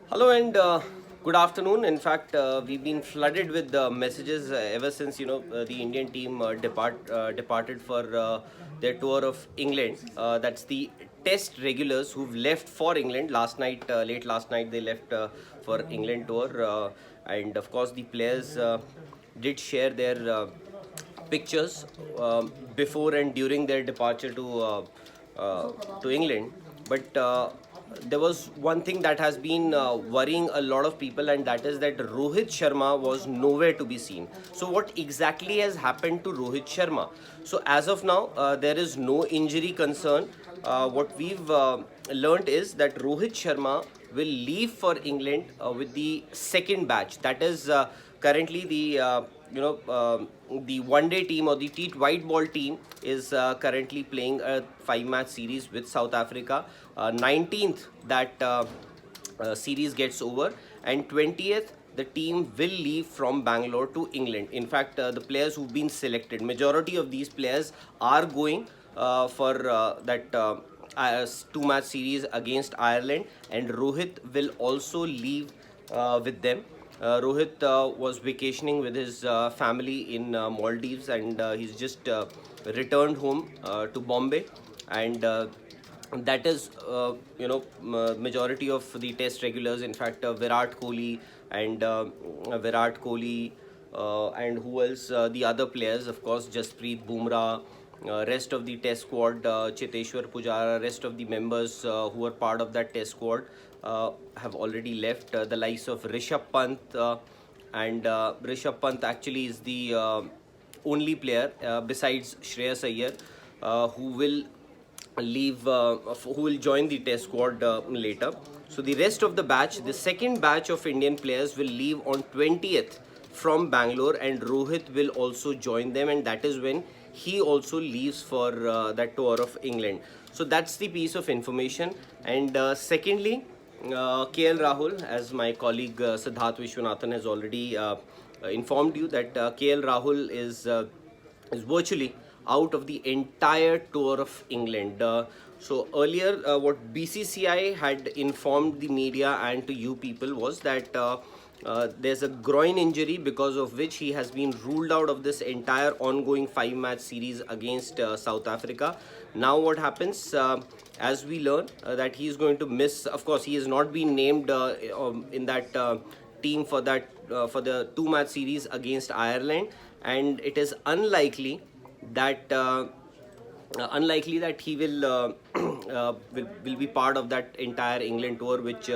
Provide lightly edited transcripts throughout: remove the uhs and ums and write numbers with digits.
Hello and good afternoon. In fact, we've been flooded with messages ever since the Indian team departed for their tour of England. That's the Test regulars who've left for England last night. Late last night, they left for England tour, and of course, the players did share their pictures before and during their departure to England. But there was one thing that has been worrying a lot of people, and that is that Rohit Sharma was nowhere to be seen. So, what exactly has happened to Rohit Sharma? So, as of now, there is no injury concern. What we've learned is that Rohit Sharma will leave for England with the second batch. That is currently the one day team or the T white ball team is currently playing a 5 match series with South Africa. 19th that series gets over, and 20th the team will leave from Bangalore to England. In fact, the players who've been selected, majority of these players are going for that 2 match series against Ireland, and Rohit will also leave with them. Rohit was vacationing with his family in Maldives, and he's just returned home to Bombay, and that is majority of the Test regulars. In fact, Virat Kohli, and who else? The other players, of course, Jasprit Bumrah. Rest of the Test squad, Cheteshwar Pujara, rest of the members who are part of that Test squad have already left. The likes of Rishabh Pant, and Rishabh Pant actually is the only player besides Shreyas Iyer who will leave, who will join the Test squad later. So the rest of the batch, the second batch of Indian players will leave on 20th from Bangalore, and Rohit will also join them, and that is when he also leaves for that tour of England. So that's the piece of information. And secondly, KL Rahul, as my colleague Siddharth Vishwanathan has already informed you, that KL Rahul is virtually out of the entire tour of England. So earlier, what BCCI had informed the media and to you people was that there's a groin injury, because of which he has been ruled out of this entire ongoing 5 match series against South Africa. Now what happens, as we learn that he is going to miss. Of course, he has not been named in that team for the 2 match series against Ireland, and it is unlikely that he will be part of that entire England tour, which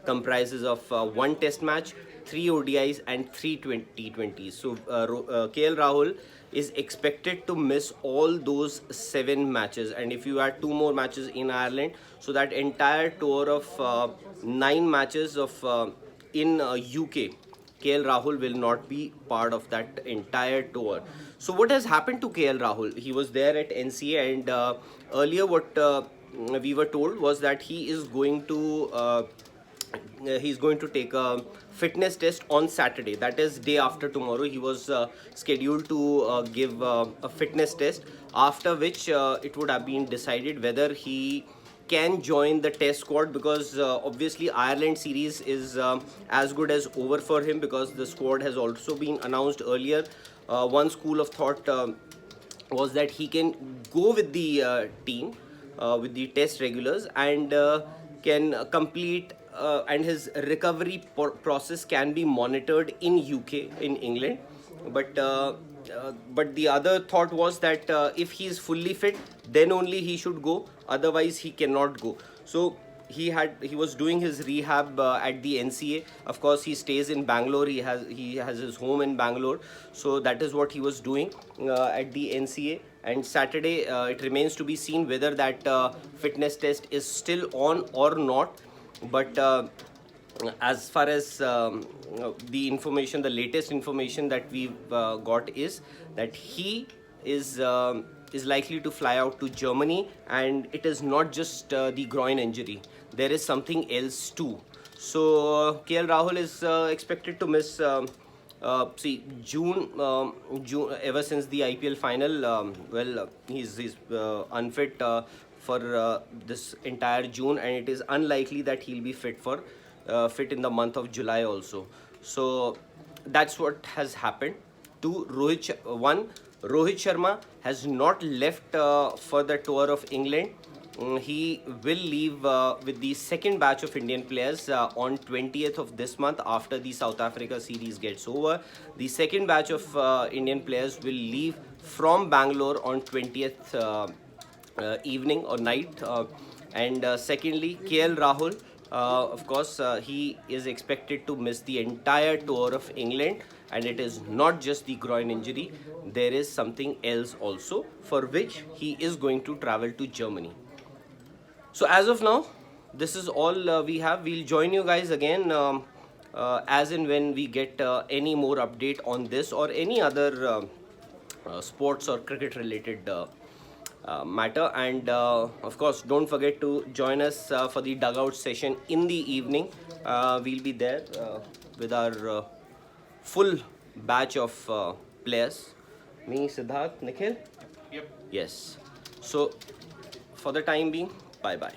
comprises of one Test match, three ODIs, and three T20s. So KL Rahul is expected to miss all those 7 matches, and if you add 2 more matches in Ireland, so that entire tour of 9 matches of in UK, KL Rahul will not be part of that entire tour. So what has happened to KL Rahul? He was there at NCA, and earlier what we were told was that he's going to take a fitness test on Saturday. That is day after tomorrow. He was scheduled to give a fitness test, after which it would have been decided whether he can join the Test squad, because obviously Ireland series is as good as over for him, because the squad has also been announced earlier. One school of thought was that he can go with the team, with the Test regulars, and can complete and his recovery process can be monitored in UK, in England. But the other thought was that if he is fully fit, then only he should go, otherwise he cannot go. So he was doing his rehab at the NCA. Of course, he stays in Bangalore. He has his home in Bangalore, so that is what he was doing at the NCA. And Saturday, it remains to be seen whether that fitness test is still on or not. But as far as the latest information that we've got is that he is likely to fly out to Germany, and it is not just the groin injury. There is something else too. So KL Rahul is expected to miss. June, ever since the IPL final. He's unfit for this entire June, and it is unlikely that he'll be fit for fit in the month of July also. So that's what has happened. Two, Rohit Sharma has not left for the tour of England. He will leave with the second batch of Indian players on 20th of this month after the South Africa series gets over. The second batch of Indian players will leave from Bangalore on 20th evening or night. And secondly, KL Rahul, of course, he is expected to miss the entire tour of England, and it is not just the groin injury, there is something else also for which he is going to travel to Germany. So as of now, this is all we have. We'll join you guys again as and when we get any more update on this or any other sports or cricket related matter. And of course, don't forget to join us for the dugout session in the evening. We'll be there with our full batch of players. Me, Siddharth, Nikhil. Yep. Yes. So for the time being, bye bye.